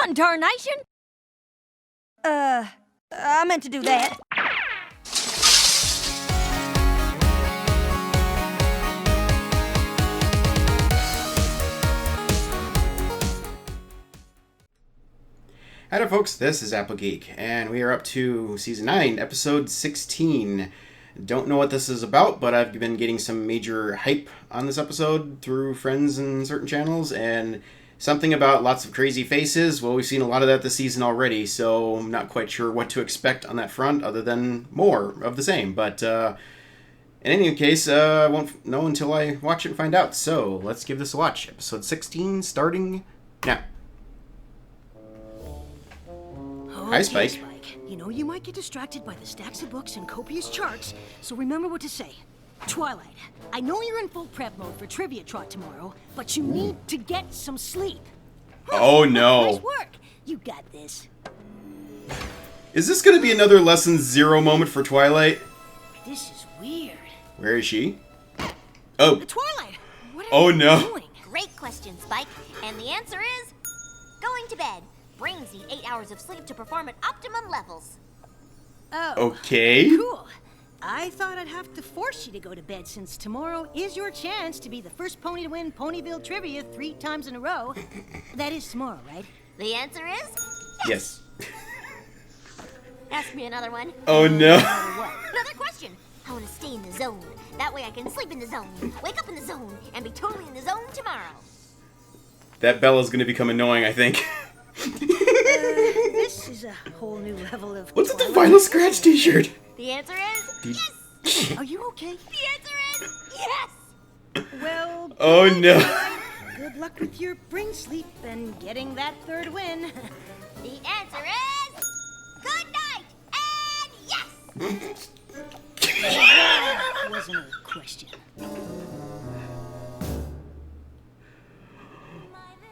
fun, tarnation! I meant to do that. Hi there, folks, this is Apple Geek, and we are up to Season 9, Episode 16. Don't know what this is about, but I've been getting some major hype on this episode through friends and certain channels, and something about lots of crazy faces. Well, we've seen a lot of that this season already, so I'm not quite sure what to expect on that front, other than more of the same. But in any case, I won't know until I watch it and find out. So let's give this a watch. Episode 16, starting now. Hi, Spike. You know, you might get distracted by the stacks of books and copious charts, so remember what to say. Twilight, I know you're in full prep mode for Trivia Trot tomorrow, but you need to get some sleep. Oh, no. Nice work. You got this. Is this going to be another Lesson 0 moment for Twilight? This is weird. Where is she? Oh. Twilight, what are you doing? Great question, Spike. And the answer is going to bed. Brains need 8 hours of sleep to perform at optimum levels. Oh. Okay. Cool. I thought I'd have to force you to go to bed since tomorrow is your chance to be the first pony to win Ponyville Trivia 3 times in a row. That is tomorrow, right? The answer is Yes. Ask me another one. Oh, no. Another question. I want to stay in the zone. That way I can sleep in the zone, wake up in the zone, and be totally in the zone tomorrow. That Bella's going to become annoying, I think. This is a whole new level of... What's the Final Scratch t-shirt? The answer is yes! Are you okay? The answer is yes! Well... Oh, no. Good luck with your brain sleep and getting that third win. The answer is good night and yes! That wasn't a question.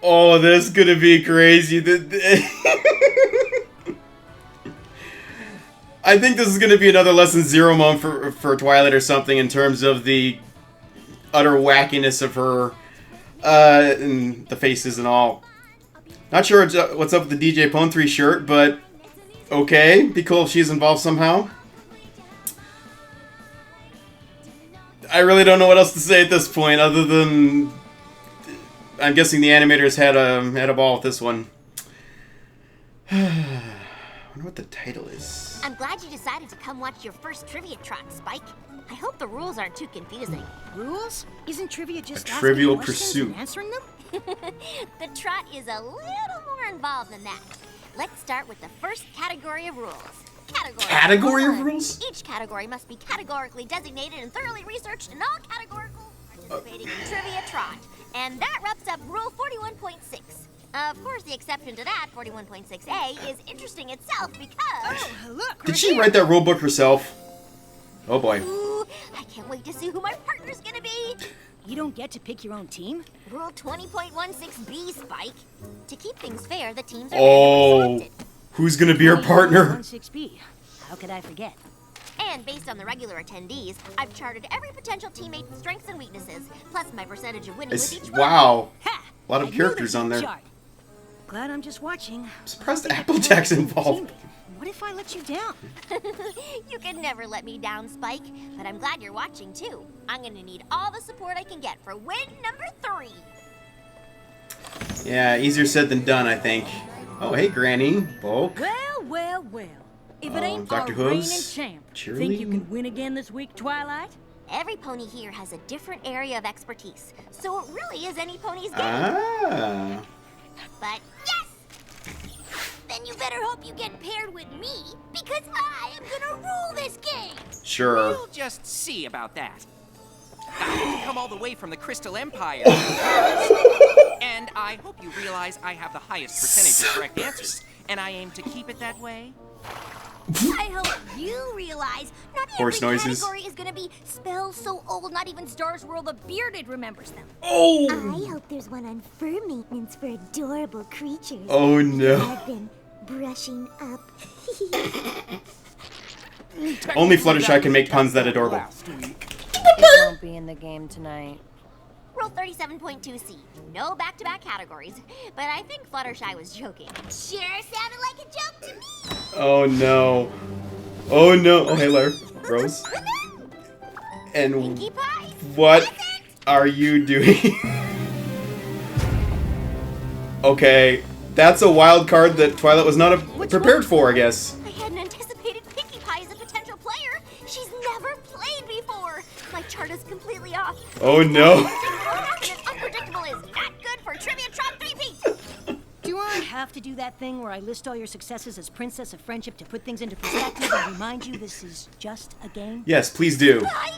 Oh, this is gonna be crazy. I think this is gonna be another Lesson 0 moment for Twilight or something in terms of the utter wackiness of her, and the faces and all. Not sure what's up with the DJ Pone 3 shirt, but okay, be cool if she's involved somehow. I really don't know what else to say at this point, other than I'm guessing the animators had a ball with this one. I wonder what the title is. I'm glad you decided to come watch your first Trivia Trot, Spike. I hope the rules aren't too confusing. Rules? Isn't trivia just A trivial asking questions pursuit. and answering them? The trot is a little more involved than that. Let's start with the first category of rules. Category of 1. rules? Each category must be categorically designated and thoroughly researched in all categorical participating in Trivia Trot. And that wraps up Rule 41.6. Of course, the exception to that, 41.6a, is interesting itself because... Oh, look! Did she write that rule book herself? Oh boy. Ooh, I can't wait to see who my partner's gonna be. You don't get to pick your own team? Rule 20.16b, Spike. To keep things fair, the teams are randomly selected. Who's gonna be her partner? 6B. How could I forget? And based on the regular attendees, I've charted every potential teammate's strengths and weaknesses, plus my percentage of winning with each rule. Wow. Ha! A lot of I knew characters there'd on be a there. chart. Glad I'm just watching. I'm surprised Applejack's involved. What if I let you down? You can never let me down, Spike, but I'm glad you're watching too. I'm gonna need all the support I can get for win number 3. Yeah, easier said than done, I think. Oh, hey, Granny. Bulk. Well, well, well. If it ain't Dr. our reigning Hooves, champ, cheerily. think you can win again this week, Twilight? Every pony here has a different area of expertise, so it really is any pony's game. Ah. But yes! Then you better hope you get paired with me, because I am gonna rule this game! Sure. We'll just see about that. I've come all the way from the Crystal Empire. And I hope you realize I have the highest percentage of correct answers, and I aim to keep it that way. I hope you realize not Horse every noises. category is gonna be spells so old not even Stars World the Bearded remembers them. Oh! I hope there's one on fur maintenance for adorable creatures. Oh, no. I've been brushing up. Only Fluttershy can make puns that adorable. It won't be in the game tonight. Rule 37.2c. No back-to-back categories. But I think Fluttershy was joking. Sure sounded like a joke to me. Oh no. Oh no. Oh hey Larry. Rose. And Pinkie Pie. what are you doing? Okay. That's a wild card that Twilight was not prepared for, I guess. I hadn't anticipated Pinkie Pie as a potential player. She's never played before. My chart is completely off. Oh no. Unpredictable is not good for Trivia Trot 3-peat. Do I have to do that thing where I list all your successes as Princess of Friendship to put things into perspective and remind you this is just a game? Yes, please do. Mike,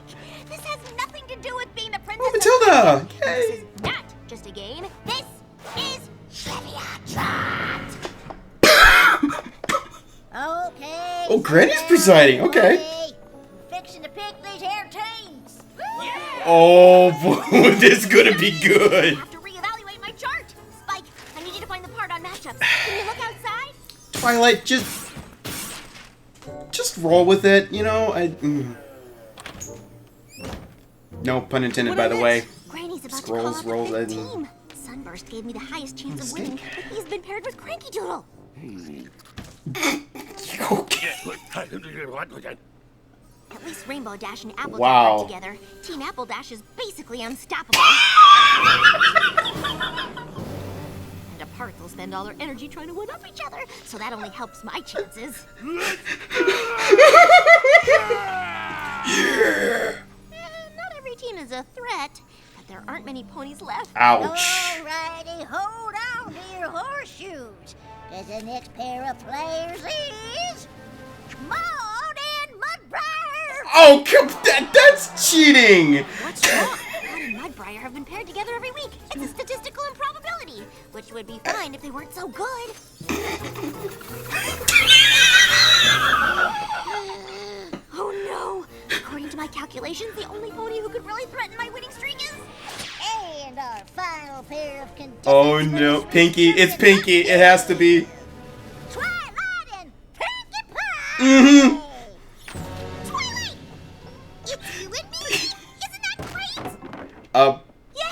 this has nothing to do with being the princess. Oh, Matilda! Of Friendship. This is not just a game. This is Trivia Trot. Okay. Oh, Granny's presiding. Okay. Fixing to pick these hair teams. Oh, boy, this is gonna be good. I have to reevaluate my chart. Spike, I need you to find the part on matchups. Can you look outside? Twilight, just roll with it, you know? No pun intended, by the way. Granny's about Scrolls, to call rolls, up a and- fifth team. Sunburst gave me the highest chance of winning, but he's been paired with Cranky Doodle. Okay. At least Rainbow Dash and Apple Wow. Dash are together. Team Apple Dash is basically unstoppable. And apart, they'll spend all their energy trying to one-up each other, so that only helps my chances. Not every team is a threat, but there aren't many ponies left. Ouch. Alrighty, hold on to your horseshoes. Cause the next pair of players is Maud and Mudbriar. Oh, that's cheating. What's wrong? Maud and Mudbriar have been paired together every week. It's a statistical improbability, which would be fine if they weren't so good. Oh no! According to my calculations, the only pony who could really threaten my winning streak is... And our final pair of contestants. Oh no, Pinkie, it's Pinkie. It has to be. Twilight and Pinkie Pie. Mm-hmm. Twilight! It's you and me! Isn't that great? Yeah!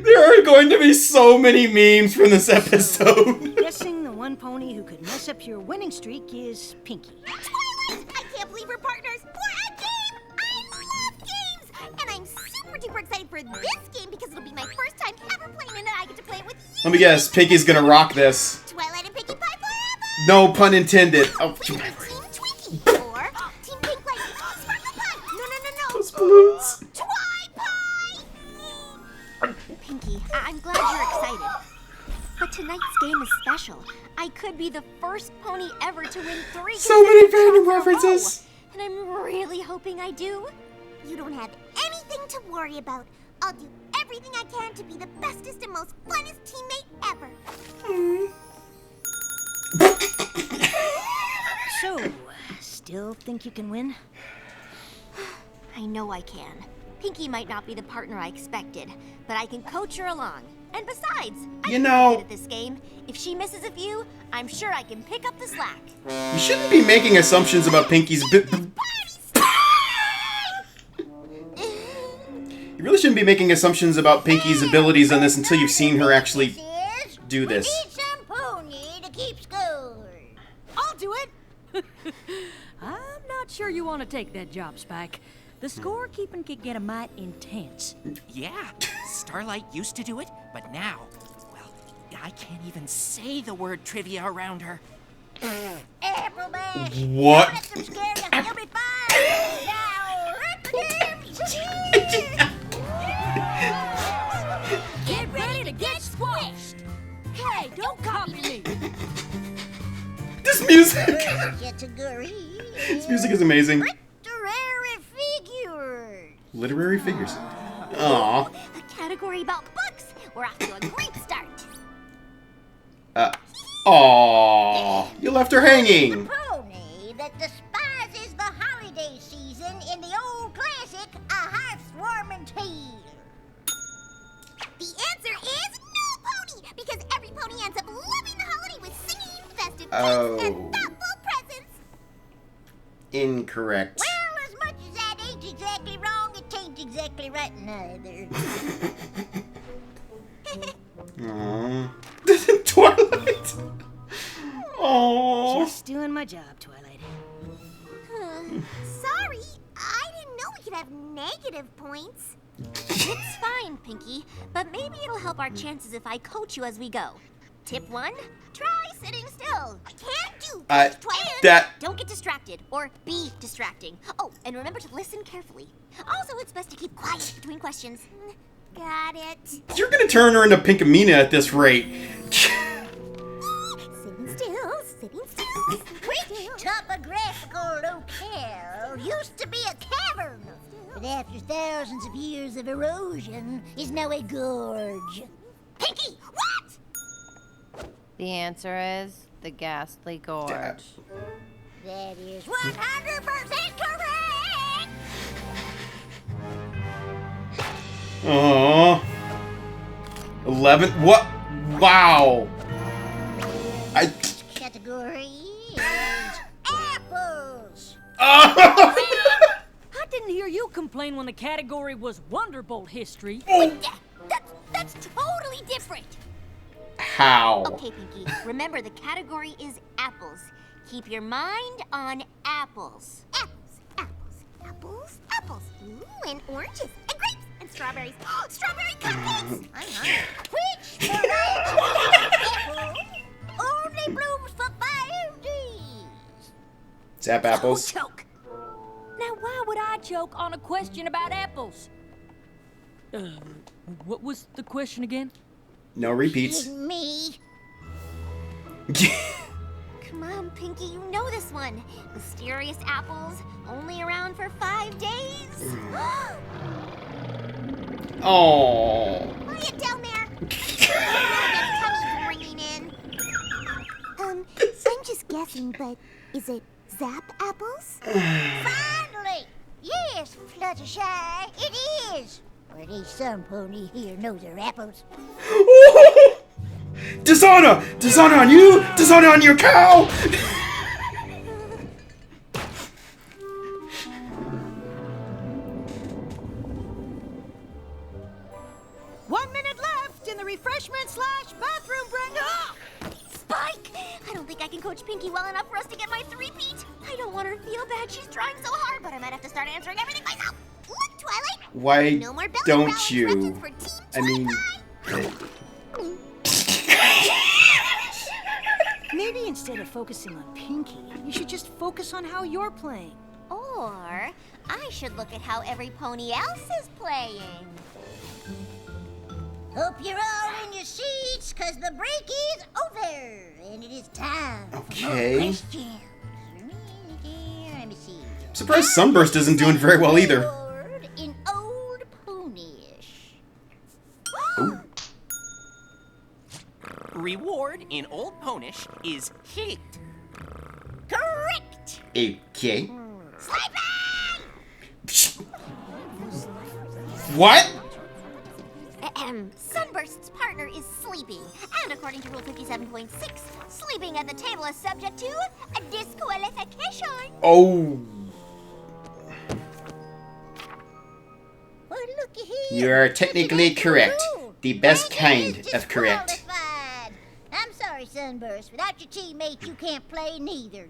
There are going to be so many memes from this episode. Guessing the one pony who could mess up your winning streak is Pinkie. Twilight! I can't believe we're partners for a game! I love games! And I'm super duper excited for this game because it'll be my first time ever playing it and I get to play it with you! Let me guess, Pinkie's gonna rock this. Twilight and Pinkie Pie forever! No pun intended. Oh, Team Twinkie! Or Team Pink like Sparkle Pie! No! those balloons. Twi Pie! Pinkie, I'm glad you're excited. But tonight's game is special. I could be the first pony ever to win 3 So many consecutive fandom shots in a row. references. And I'm really hoping I do. You don't have anything to worry about. I'll do everything I can to be the bestest and most funnest teammate ever. So, still think you can win? I know I can. Pinkie might not be the partner I expected, but I can coach her along. And besides, You I'm know- good at this game. If she misses a few, I'm sure I can pick up the slack. You shouldn't be making assumptions about Pinkie's. You really shouldn't be making assumptions about Pinkie's abilities on this until you've seen her actually do this. We need some pony to keep score. I'll do it! I'm not sure you want to take that job, Spike. The scorekeeping can get a mite intense. Yeah, Starlight used to do it, but now, well, I can't even say the word trivia around her. Apple Bash. What? Let them scare you. You'll be fine. Now, let the games Get ready to get squished! Hey, don't copy me! This music. category. This music is amazing. Literary figures. Literary figures. Aww. A category about books. We're off to a great start. Aww. You left her hanging. Pony that despises the holiday season in the old classic, A Hearthwarming Tale. The answer is no pony, because every pony ends up loving the holiday with singing, festive Oh. gifts, and thoughtful presents. Incorrect. Well, as much as that ain't exactly right neither. Aww. Twilight. Aww. Just doing my job, Twilight. Sorry, I didn't know we could have negative points. It's fine, Pinkie, but maybe it'll help our chances if I coach you as we go. Tip 1, try sitting still. Can't do Twilight. Don't get distracted or be distracting. Oh, and remember to listen carefully. Also, it's best to keep quiet between questions. Got it. You're gonna turn her into Pinkamena at this rate. Sitting still, sitting still. Which topographical locale used to be a cavern, but after thousands of years of erosion is now a gorge. Pinkie, what? The answer is the Ghastly Gorge. That is 100% correct! Aww. 11. What? Wow. Category is apples. I didn't hear you complain when the category was Wonderbolt history. That's totally different. How? Okay, Pinkie, remember the category is apples. Keep your mind on apples. Apples, apples, apples, apples. Ooh, and oranges, and grapes, and strawberries. Strawberry cupcakes! I'm hungry. Which variety of apple only blooms for 5 days? Zap apples. Choke. Now, why would I choke on a question about apples? What was the question again? No repeats. Me. Come on, Pinkie, you know this one. Mysterious apples, only around for 5 days. Oh. Quiet down there. Tummy's ringing in. I'm just guessing, but is it Zap apples? Finally! Yes, Fluttershy, it is. Or at least some pony here knows their apples. Dishonor! Dishonor on you! Dishonor on your cow! 1 minute left in the refreshment/bathroom break. Spike! I don't think I can coach Pinkie well enough for us to get my three-peat. I don't want her to feel bad. She's trying so hard, but I might have to start answering everything myself. Look, Twilight! Why No more belly don't growling you? instructions for Team I mean... Maybe instead of focusing on Pinkie, you should just focus on how you're playing. Or I should look at how every pony else is playing. Hope you're all in your seats, cause the break is over, and it is time for more Okay. questions. Let me see. I'm surprised Sunburst isn't doing very well either. Word in Old Ponyish. Reward in Old Ponish is hit. Correct. Okay. Sleeping! What? Sunburst's partner is sleeping, and according to Rule 57.6, sleeping at the table is subject to a disqualification. Oh. Well, looky here. You are technically correct. The best kind Pinkie is of correct. disqualified. I'm sorry, Sunburst. Without your teammate, you can't play neither.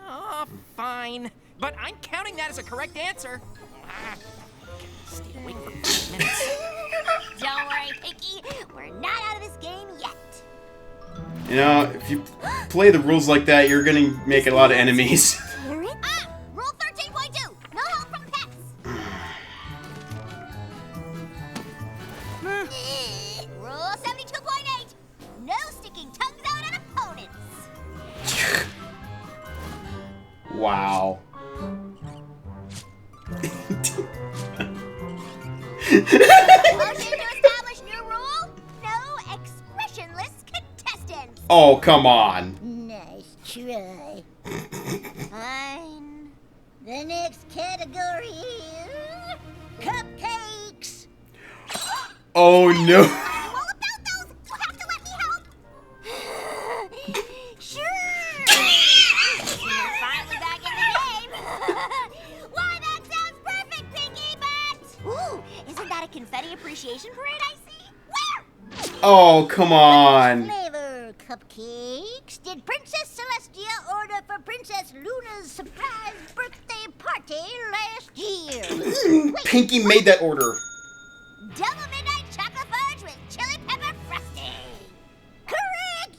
Oh, fine. But I'm counting that as a correct answer. Stay awake for 5 minutes. Don't worry, Pinkie. We're not out of this game yet. You know, if you play the rules like that, you're gonna make a lot of enemies. Rule 13.2. No help from pets. Rule 72.8. No sticking tongues out at opponents. Wow. Motion to establish new rule. No expressionless contestants. Oh, come on. Nice try. Fine. The next category is cupcakes. Oh, no. I'm all about those. You have to let me help. Sure. You're finally back in the game. Why, that sounds perfect, Pinkie, but... Ooh, At a confetti appreciation parade, I see? Where? Oh, come on. Flavor cupcakes. Did Princess Celestia order for Princess Luna's surprise birthday party last year? Pinkie made that order. Double midnight chocolate fudge with chili pepper frosting. Correct!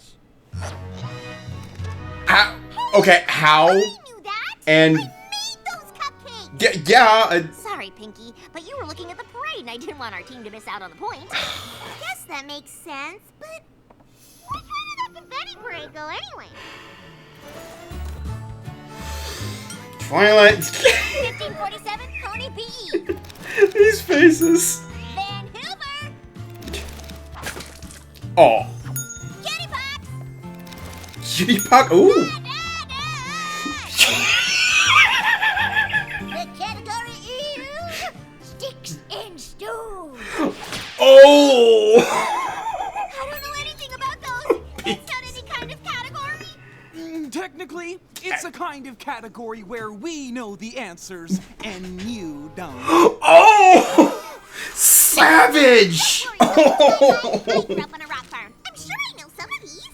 Okay, how? I knew that. And I made those cupcakes. yeah, Sorry, Pinkie, but you were looking at the parade and I didn't want our team to miss out on the point. Guess that makes sense, but why did that confetti parade go anyway? Twilight. 1547 Pony PE. These faces. Van Hoover. Oh. Kitty Pox. Cutie Puck. Ooh. The category is sticks and stones. Oh. I don't know anything about those. It's not any kind of category. Technically, it's a kind of category where we know the answers and you don't. Oh. Savage. I grew up on a rock farm. I'm sure I know some of these.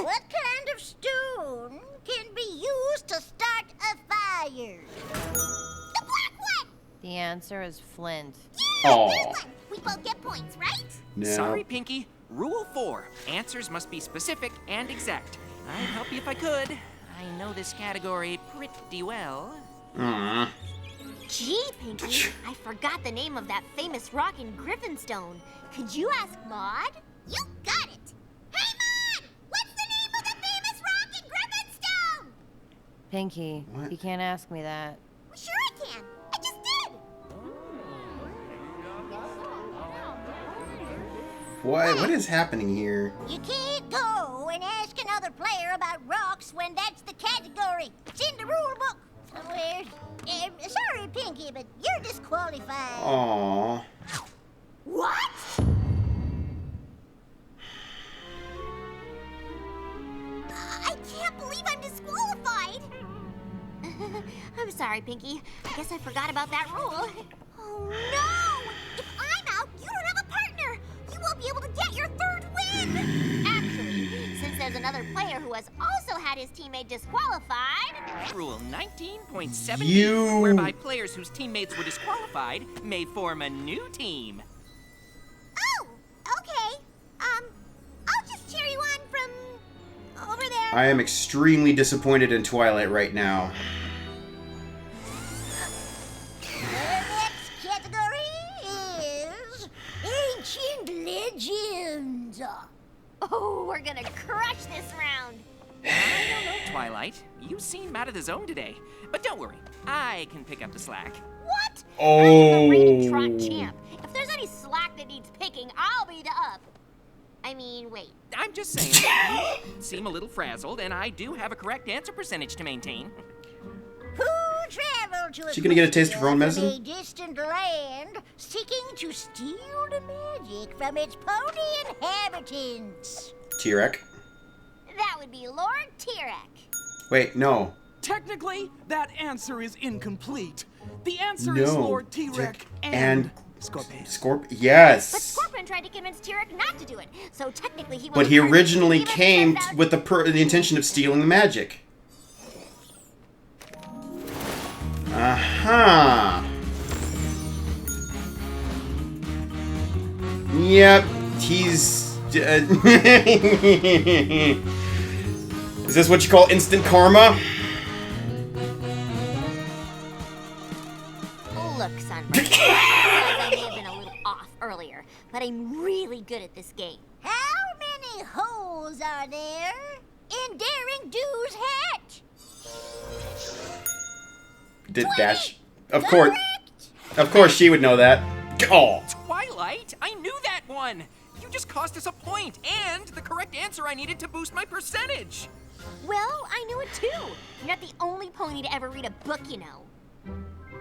What kind of stone can be used to start a fire? The black one. The answer is flint. Oh. Good one. We both get points, right? No. Sorry, Pinkie. Rule 4. Answers must be specific and exact. I'd help you if I could. I know this category pretty well. Gee, Pinkie, I forgot the name of that famous rock in Griffinstone. Could you ask Maud? You got it. Hey, Maud! What's the name of the famous rock in Griffinstone? Pinkie, What? you can't ask me that. Sure I can. I just did. What is happening here? You can't go and ask another player about rocks when that's the category. It's in the rule book somewhere. Sorry, Pinkie, but you're disqualified. Aw. What? I can't believe I'm disqualified. I'm sorry, Pinkie. I guess I forgot about that rule. Oh, no! If I'm out, you don't have a partner. You won't be able to get your third win. Actually, since there's another player who has also had his teammate disqualified. Rule 19.7, You- whereby players whose teammates were disqualified may form a new team. Oh, okay. I'll just cheer you on from over there. I am extremely disappointed in Twilight right now. The next category is ancient legends. Oh, we're gonna crush this round. I don't know, Twilight. You seem out of the zone today. But don't worry, I can pick up the slack. What? Oh. I'm the rated Trot champ. If there's any slack that needs picking, I'll be the up. I mean, wait. I'm just saying, you seem a little frazzled, and I do have a correct answer percentage to maintain. Who traveled to a She gonna get a taste of her own from medicine? a distant land, seeking to steal the magic from its pony inhabitants? T-Rex. That would be Lord Tirek. Wait, no. Technically, that answer is incomplete. The answer is No. Lord T-Rex And Scorpion. Scorp. But Yes. Scorpion tried to convince Tirek not to do it, so technically he But wasn't he part of it, originally even if it came turned out- with the intention of stealing the magic. Aha. Yep, he's. Is this what you call instant karma? Look, Sunburst, I may have been a little off earlier, but I'm really good at this game. How many holes are there in Daring Do's hat? Did Dash? Of course, she would know that. Oh, Twilight, I knew that one. You just cost us a point and the correct answer I needed to boost my percentage. Well, I knew it too. You're not the only pony to ever read a book, you know.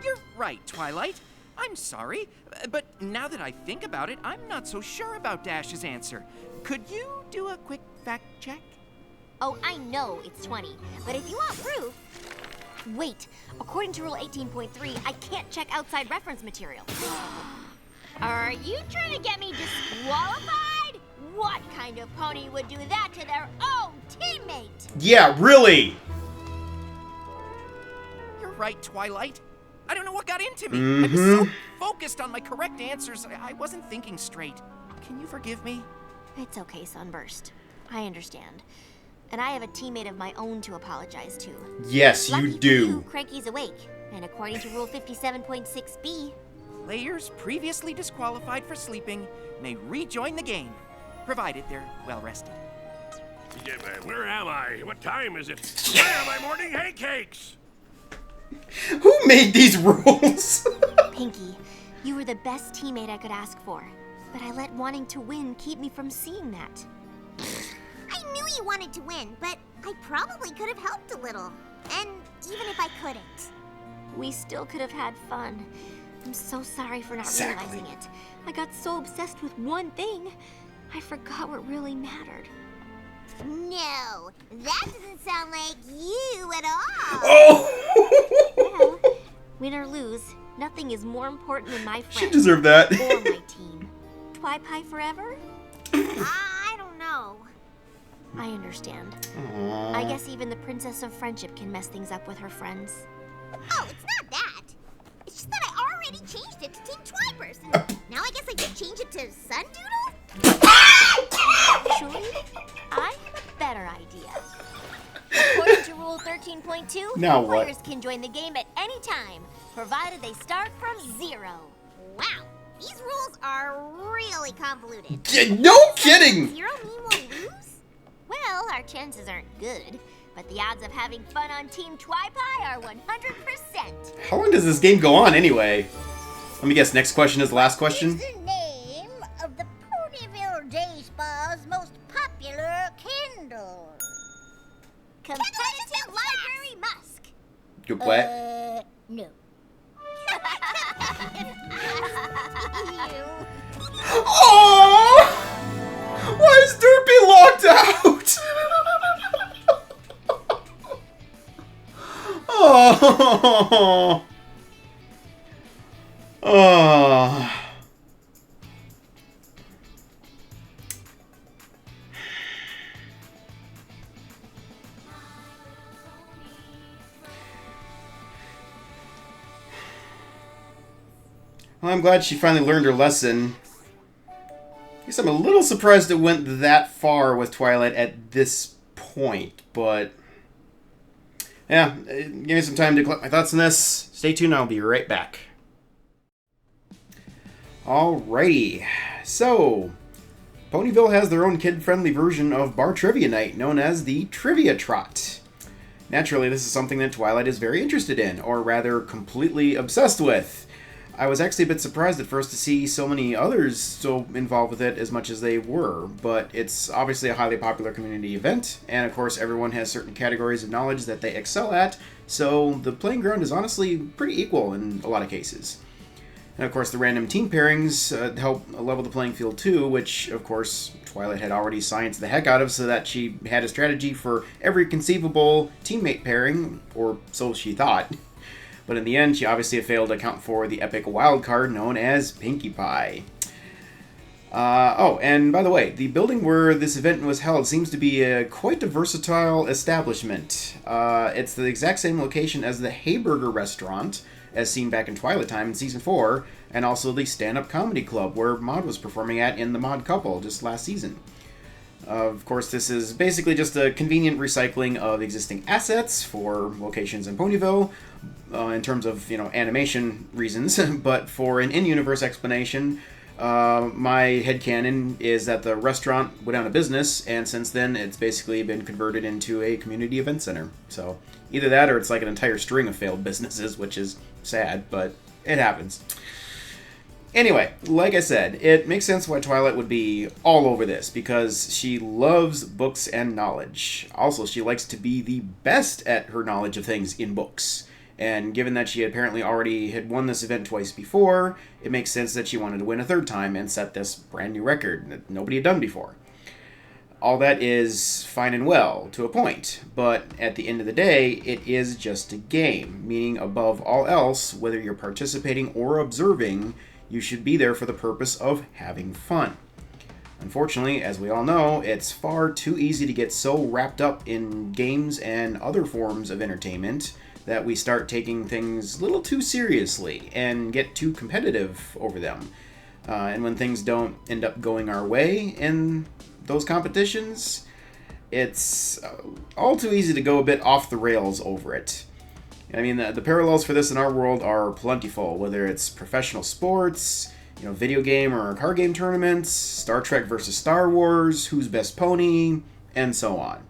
You're right, Twilight. I'm sorry, but now that I think about it, I'm not so sure about Dash's answer. Could you do a quick fact check? Oh, I know it's 20, but if you want proof, Wait, according to Rule 18.3, I can't check outside reference material. Are you trying to get me disqualified? What kind of pony would do that to their own teammate? Yeah, really. You're right, Twilight. I don't know what got into me. I was so focused on my correct answers, I wasn't thinking straight. Can you forgive me? It's okay, Sunburst. I understand. And I have a teammate of my own to apologize to. Yes, Lucky you for do. you, Cranky's awake. And according to Rule 57.6b, Players previously disqualified for sleeping may rejoin the game, provided they're well rested. Yeah, but where am I? What time is it? Where are my morning hay cakes? Who made these rules? Pinkie, you were the best teammate I could ask for. But I let wanting to win keep me from seeing that. I knew you wanted to win, but I probably could have helped a little. And even if I couldn't. We still could have had fun. I'm so sorry for not Exactly. realizing it. I got so obsessed with one thing, I forgot what really mattered. No, that doesn't sound like you at all. Oh! Well, win or lose, nothing is more important than my She friends deserved that. or my team. Twilight Pie forever? I don't know. I understand. Aww. I guess even the Princess of Friendship can mess things up with her friends. Oh, it's not that. It's just that I already changed it to Team Twipers. Now I guess I could change it to Sundoodle? Actually, I have a better idea. According to Rule 13.2, Now what? players can join the game at any time, provided they start from 0. Wow, these rules are really convoluted. Yeah, no kidding! 0 mean we'll lose? Well, our chances aren't good, but the odds of having fun on Team Twilight Pie are 100%. How long does this game go on anyway? Let me guess, next question is the last question? It's the name of the Ponyville Day Spa's most popular candle. Competitive Library Musk. Good what? No. Oh! Why is Derpy locked out? Oh! Oh! Well, I'm glad she finally learned her lesson. I guess I'm a little surprised it went that far with Twilight at this point, but yeah, give me some time to collect my thoughts on this. Stay tuned, I'll be right back. Alrighty, so Ponyville has their own kid-friendly version of Bar Trivia Night, known as the Trivia Trot. Naturally, this is something that Twilight is very interested in, or rather, completely obsessed with. I was actually a bit surprised at first to see so many others so involved with it as much as they were, but it's obviously a highly popular community event, and of course everyone has certain categories of knowledge that they excel at, so the playing ground is honestly pretty equal in a lot of cases. And of course the random team pairings help level the playing field too, which of course Twilight had already scienced the heck out of so that she had a strategy for every conceivable teammate pairing, or so she thought. But in the end, she obviously failed to account for the epic wild card known as Pinkie Pie. Oh, and by the way, the building where this event was held seems to be quite a versatile establishment. It's the exact same location as the Hayburger restaurant, as seen back in Twilight Time in Season 4, and also the stand-up comedy club where Maud was performing at in The Maud Couple just last season. Of course, this is basically just a convenient recycling of existing assets for locations in Ponyville, in terms of, animation reasons, but for an in-universe explanation, my headcanon is that the restaurant went out of business, and since then it's basically been converted into a community event center. So either that or it's like an entire string of failed businesses, which is sad, but it happens. Anyway, like I said, it makes sense why Twilight would be all over this, because she loves books and knowledge. Also, she likes to be the best at her knowledge of things in books. And given that she apparently already had won this event twice before, it makes sense that she wanted to win a third time and set this brand new record that nobody had done before. All that is fine and well to a point, but at the end of the day, it is just a game, meaning above all else, whether you're participating or observing, you should be there for the purpose of having fun. Unfortunately, as we all know, it's far too easy to get so wrapped up in games and other forms of entertainment that we start taking things a little too seriously and get too competitive over them. And when things don't end up going our way in those competitions, it's all too easy to go a bit off the rails over it. I mean, the parallels for this in our world are plentiful, whether it's professional sports, video game or card game tournaments, Star Trek versus Star Wars, Who's Best Pony, and so on.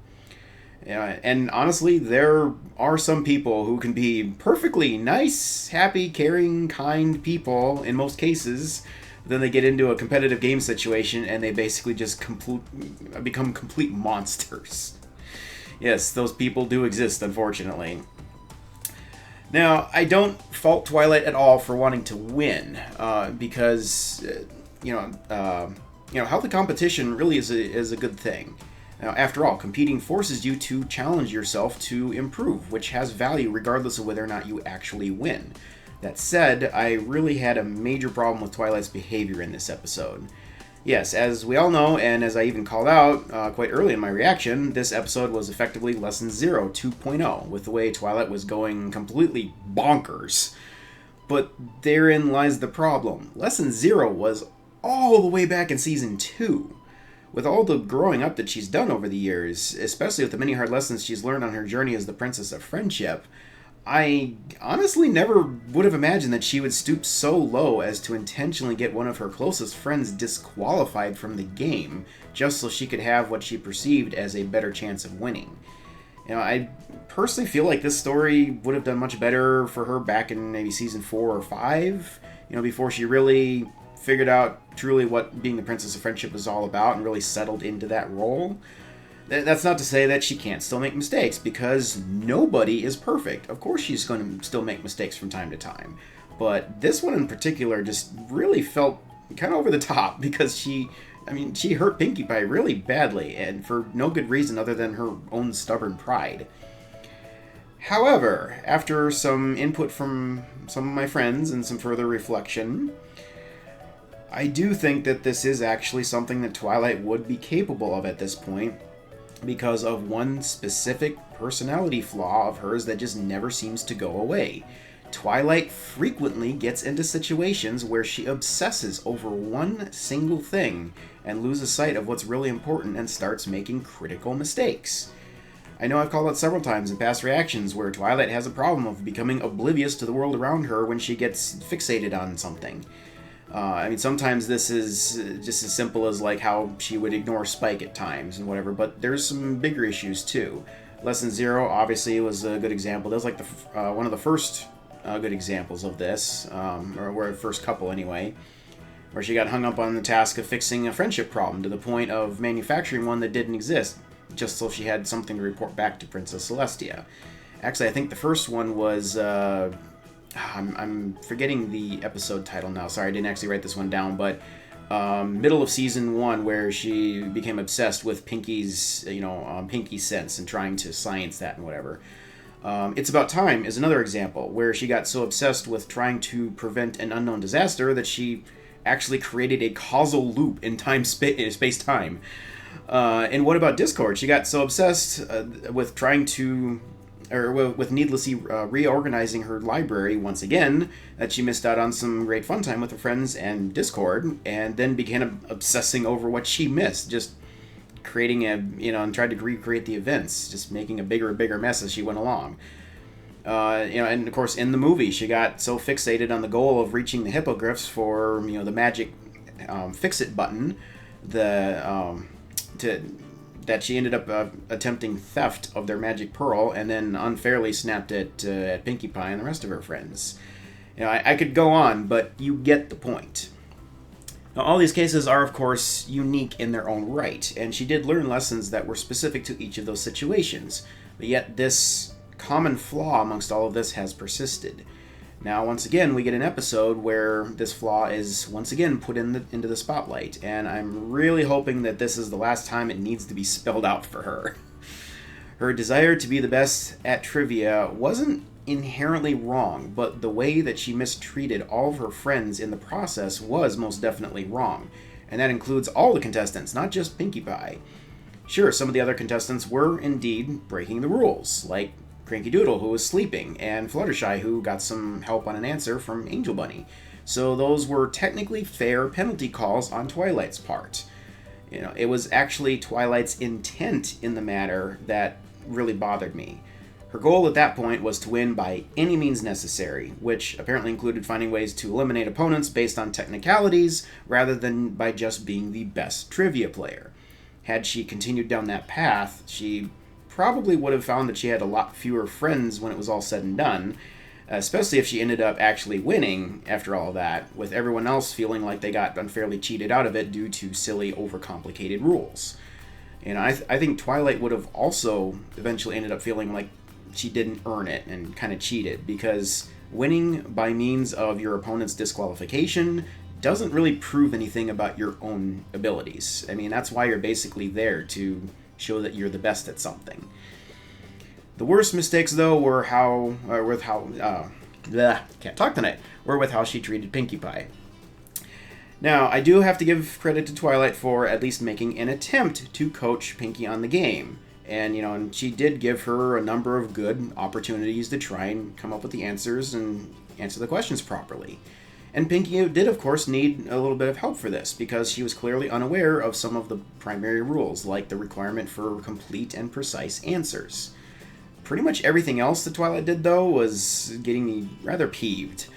And honestly, there are some people who can be perfectly nice, happy, caring, kind people in most cases. Then they get into a competitive game situation and they basically just become complete monsters. Yes, those people do exist, unfortunately. Now, I don't fault Twilight at all for wanting to win, because healthy competition really is a good thing. Now, after all, competing forces you to challenge yourself to improve, which has value regardless of whether or not you actually win. That said, I really had a major problem with Twilight's behavior in this episode. Yes, as we all know, and as I even called out quite early in my reaction, this episode was effectively Lesson 0 2.0, with the way Twilight was going completely bonkers. But therein lies the problem. Lesson 0 was all the way back in Season 2. With all the growing up that she's done over the years, especially with the many hard lessons she's learned on her journey as the Princess of Friendship, I honestly never would have imagined that she would stoop so low as to intentionally get one of her closest friends disqualified from the game, just so she could have what she perceived as a better chance of winning. I personally feel like this story would have done much better for her back in maybe Season 4 or 5, before she really figured out truly what being the Princess of Friendship was all about and really settled into that role. That's not to say that she can't still make mistakes, because nobody is perfect. Of course she's going to still make mistakes from time to time. But this one in particular just really felt kind of over the top, because she hurt Pinkie Pie really badly, and for no good reason other than her own stubborn pride. However, after some input from some of my friends and some further reflection, I do think that this is actually something that Twilight would be capable of at this point, because of one specific personality flaw of hers that just never seems to go away. Twilight frequently gets into situations where she obsesses over one single thing and loses sight of what's really important and starts making critical mistakes. I know I've called it several times in past reactions where Twilight has a problem of becoming oblivious to the world around her when she gets fixated on something. Sometimes this is just as simple as like how she would ignore Spike at times and whatever, but there's some bigger issues too. Lesson 0 obviously was a good example. That was like one of the first good examples of this, or were the first couple anyway, where she got hung up on the task of fixing a friendship problem to the point of manufacturing one that didn't exist, just so she had something to report back to Princess Celestia. Actually, I think the first one was... I'm forgetting the episode title now. Sorry, I didn't actually write this one down, but middle of Season 1, where she became obsessed with Pinkie's, Pinkie sense and trying to science that and whatever. It's About Time is another example, where she got so obsessed with trying to prevent an unknown disaster that she actually created a causal loop in space-time. And What About Discord? She got so obsessed with trying to... with needlessly reorganizing her library once again, that she missed out on some great fun time with her friends and Discord, and then began obsessing over what she missed, just creating and tried to recreate the events, just making a bigger and bigger mess as she went along. And of course in the movie, she got so fixated on the goal of reaching the hippogriffs for, the magic fix-it button, that she ended up attempting theft of their magic pearl and then unfairly snapped it at Pinkie Pie and the rest of her friends. I could go on, but you get the point. Now, all these cases are, of course, unique in their own right, and she did learn lessons that were specific to each of those situations, but yet this common flaw amongst all of this has persisted. Now, once again, we get an episode where this flaw is once again put into the spotlight, and I'm really hoping that this is the last time it needs to be spelled out for her. Her desire to be the best at trivia wasn't inherently wrong, but the way that she mistreated all of her friends in the process was most definitely wrong, and that includes all the contestants, not just Pinkie Pie. Sure, some of the other contestants were indeed breaking the rules, like Cranky Doodle, who was sleeping, and Fluttershy, who got some help on an answer from Angel Bunny. So those were technically fair penalty calls on Twilight's part. You know, it was actually Twilight's intent in the matter that really bothered me. Her goal at that point was to win by any means necessary, which apparently included finding ways to eliminate opponents based on technicalities rather than by just being the best trivia player. Had she continued down that path, she probably would have found that she had a lot fewer friends when it was all said and done, especially if she ended up actually winning after all of that, with everyone else feeling like they got unfairly cheated out of it due to silly, overcomplicated rules. And I think Twilight would have also eventually ended up feeling like she didn't earn it and kind of cheated, because winning by means of your opponent's disqualification doesn't really prove anything about your own abilities. I mean, that's why you're basically there, to show that you're the best at something. The worst mistakes, though, were with how she treated Pinkie Pie. Now, I do have to give credit to Twilight for at least making an attempt to coach Pinkie on the game. And, and she did give her a number of good opportunities to try and come up with the answers and answer the questions properly. And Pinkie did, of course, need a little bit of help for this, because she was clearly unaware of some of the primary rules, like the requirement for complete and precise answers. Pretty much everything else that Twilight did, though, was getting me rather peeved.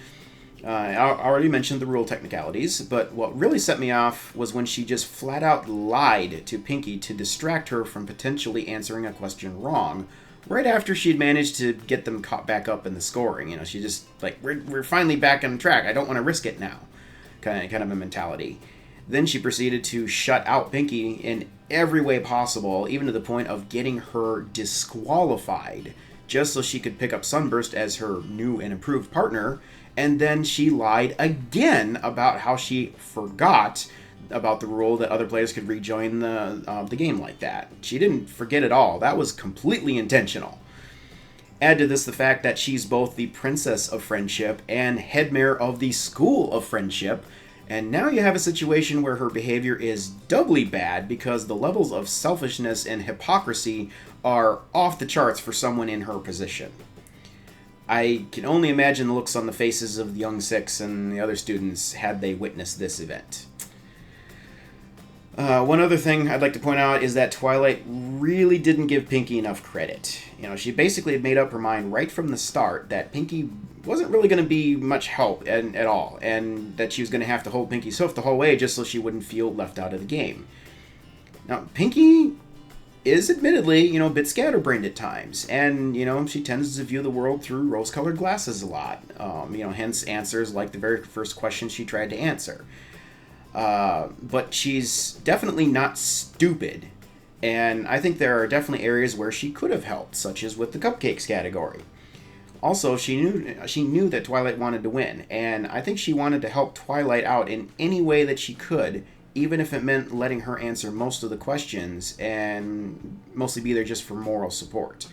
I already mentioned the rule technicalities, but what really set me off was when she just flat out lied to Pinkie to distract her from potentially answering a question wrong, right after she'd managed to get them caught back up in the scoring. She just, like, we're finally back on track, I don't want to risk it now, kind of a mentality. Then she proceeded to shut out Pinkie in every way possible, even to the point of getting her disqualified, just so she could pick up Sunburst as her new and improved partner. And then she lied again about how she forgot about the rule that other players could rejoin the game like that. She didn't forget at all. That was completely intentional. Add to this the fact that she's both the Princess of Friendship and Headmare of the School of Friendship, and now you have a situation where her behavior is doubly bad because the levels of selfishness and hypocrisy are off the charts for someone in her position. I can only imagine the looks on the faces of the Young Six and the other students had they witnessed this event. One other thing I'd like to point out is that Twilight really didn't give Pinkie enough credit. She basically had made up her mind right from the start that Pinkie wasn't really going to be much help at all, and that she was going to have to hold Pinkie's hoof the whole way just so she wouldn't feel left out of the game. Now, Pinkie is admittedly, a bit scatterbrained at times, and, she tends to view the world through rose-colored glasses a lot, hence answers like the very first question she tried to answer. But she's definitely not stupid, and I think there are definitely areas where she could have helped, such as with the cupcakes category. Also, she knew that Twilight wanted to win, and I think she wanted to help Twilight out in any way that she could, even if it meant letting her answer most of the questions and mostly be there just for moral support.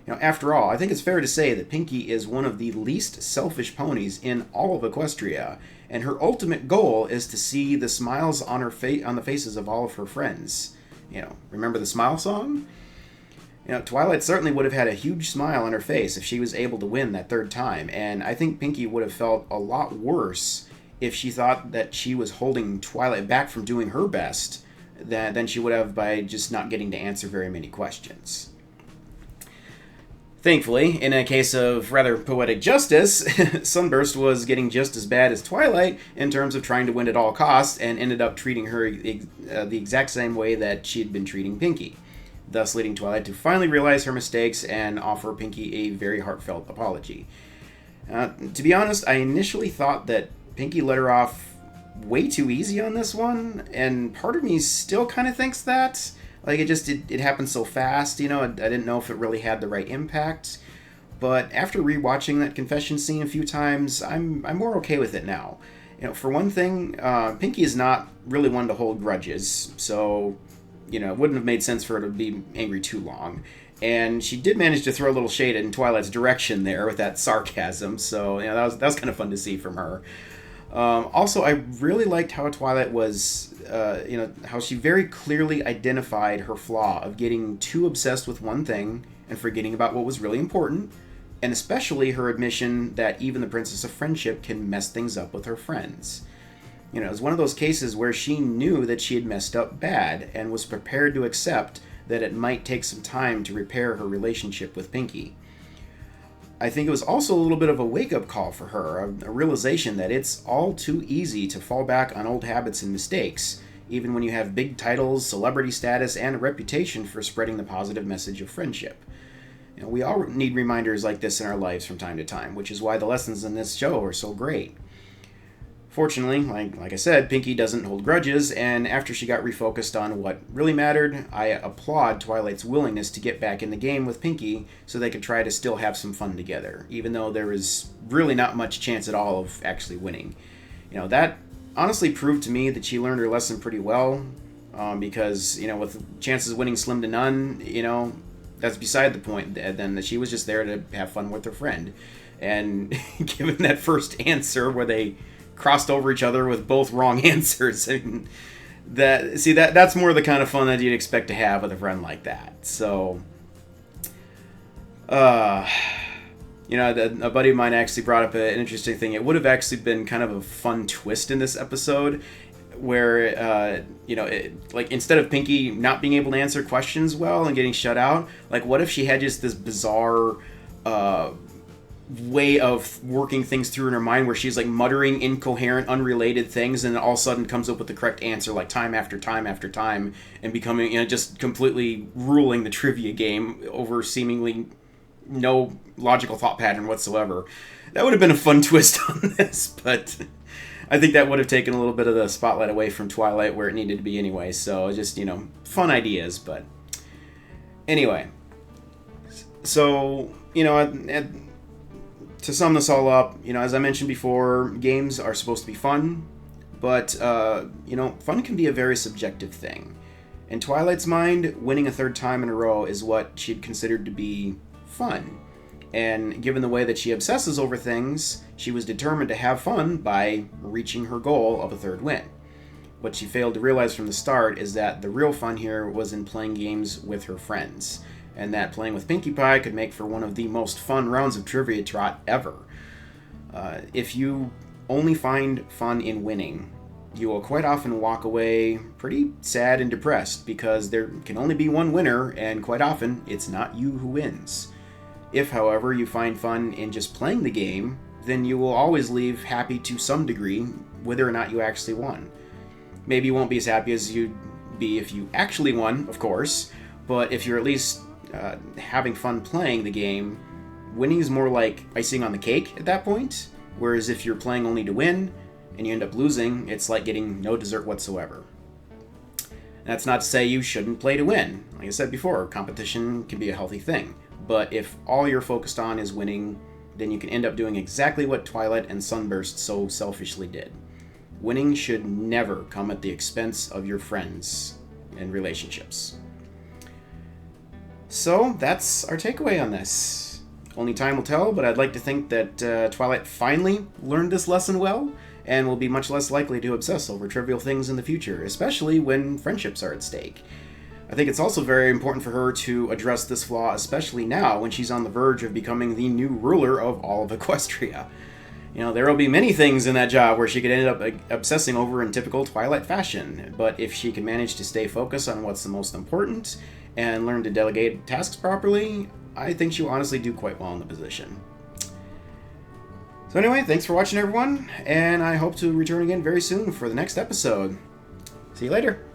After all, I think it's fair to say that Pinkie is one of the least selfish ponies in all of Equestria, and her ultimate goal is to see the smiles on on the faces of all of her friends. Remember the Smile song? Twilight certainly would have had a huge smile on her face if she was able to win that third time, and I think Pinkie would have felt a lot worse if she thought that she was holding Twilight back from doing her best than she would have by just not getting to answer very many questions. Thankfully, in a case of rather poetic justice, Sunburst was getting just as bad as Twilight in terms of trying to win at all costs, and ended up treating her the exact same way that she'd been treating Pinkie, thus leading Twilight to finally realize her mistakes and offer Pinkie a very heartfelt apology. To be honest, I initially thought that Pinkie let her off way too easy on this one, and part of me still kind of thinks that. Like, it happened so fast, I didn't know if it really had the right impact. but after rewatching that confession scene a few times, I'm more okay with it now. For one thing, Pinkie is not really one to hold grudges, so, it wouldn't have made sense for her to be angry too long. And she did manage to throw a little shade in Twilight's direction there with that sarcasm, so, that was kind of fun to see from her. Also, I really liked how Twilight was, how she very clearly identified her flaw of getting too obsessed with one thing and forgetting about what was really important, and especially her admission that even the Princess of Friendship can mess things up with her friends. It was one of those cases where she knew that she had messed up bad and was prepared to accept that it might take some time to repair her relationship with Pinkie. I think it was also a little bit of a wake-up call for her, a realization that it's all too easy to fall back on old habits and mistakes, even when you have big titles, celebrity status, and a reputation for spreading the positive message of friendship. We all need reminders like this in our lives from time to time, which is why the lessons in this show are so great. Fortunately, like I said, Pinkie doesn't hold grudges, and after she got refocused on what really mattered, I applaud Twilight's willingness to get back in the game with Pinkie so they could try to still have some fun together, even though there was really not much chance at all of actually winning. That honestly proved to me that she learned her lesson pretty well, because, with chances of winning slim to none, that's beside the point, then, that she was just there to have fun with her friend. And given that first answer where they crossed over each other with both wrong answers, that's more the kind of fun that you'd expect to have with a friend like that. So, a buddy of mine actually brought up an interesting thing. It would have actually been kind of a fun twist in this episode where, instead of Pinkie not being able to answer questions well and getting shut out, what if she had just this bizarre way of working things through in her mind where she's muttering incoherent, unrelated things, and then all of a sudden comes up with the correct answer time after time after time, and becoming, just completely ruling the trivia game over seemingly no logical thought pattern whatsoever. That would have been a fun twist on this, but I think that would have taken a little bit of the spotlight away from Twilight where it needed to be anyway. So just, fun ideas, but anyway. So, to sum this all up, as I mentioned before, games are supposed to be fun, but, fun can be a very subjective thing. In Twilight's mind, winning a third time in a row is what she'd considered to be fun. And given the way that she obsesses over things, she was determined to have fun by reaching her goal of a third win. What she failed to realize from the start is that the real fun here was in playing games with her friends, and that playing with Pinkie Pie could make for one of the most fun rounds of Trivia Trot ever. If you only find fun in winning, you will quite often walk away pretty sad and depressed because there can only be one winner, and quite often it's not you who wins. If, however, you find fun in just playing the game, then you will always leave happy to some degree, whether or not you actually won. Maybe you won't be as happy as you'd be if you actually won, of course, but if you're at least having fun playing the game, winning is more like icing on the cake at that point, whereas if you're playing only to win and you end up losing, it's like getting no dessert whatsoever. That's not to say you shouldn't play to win. Like I said before, competition can be a healthy thing. But if all you're focused on is winning, then you can end up doing exactly what Twilight and Sunburst so selfishly did. Winning should never come at the expense of your friends and relationships. So that's our takeaway on this. Only time will tell, but I'd like to think that Twilight finally learned this lesson well, and will be much less likely to obsess over trivial things in the future, especially when friendships are at stake. I think it's also very important for her to address this flaw, especially now when she's on the verge of becoming the new ruler of all of Equestria. There will be many things in that job where she could end up obsessing over in typical Twilight fashion, but if she can manage to stay focused on what's the most important and learn to delegate tasks properly, I think she'll honestly do quite well in the position. So anyway, thanks for watching, everyone, and I hope to return again very soon for the next episode. See you later.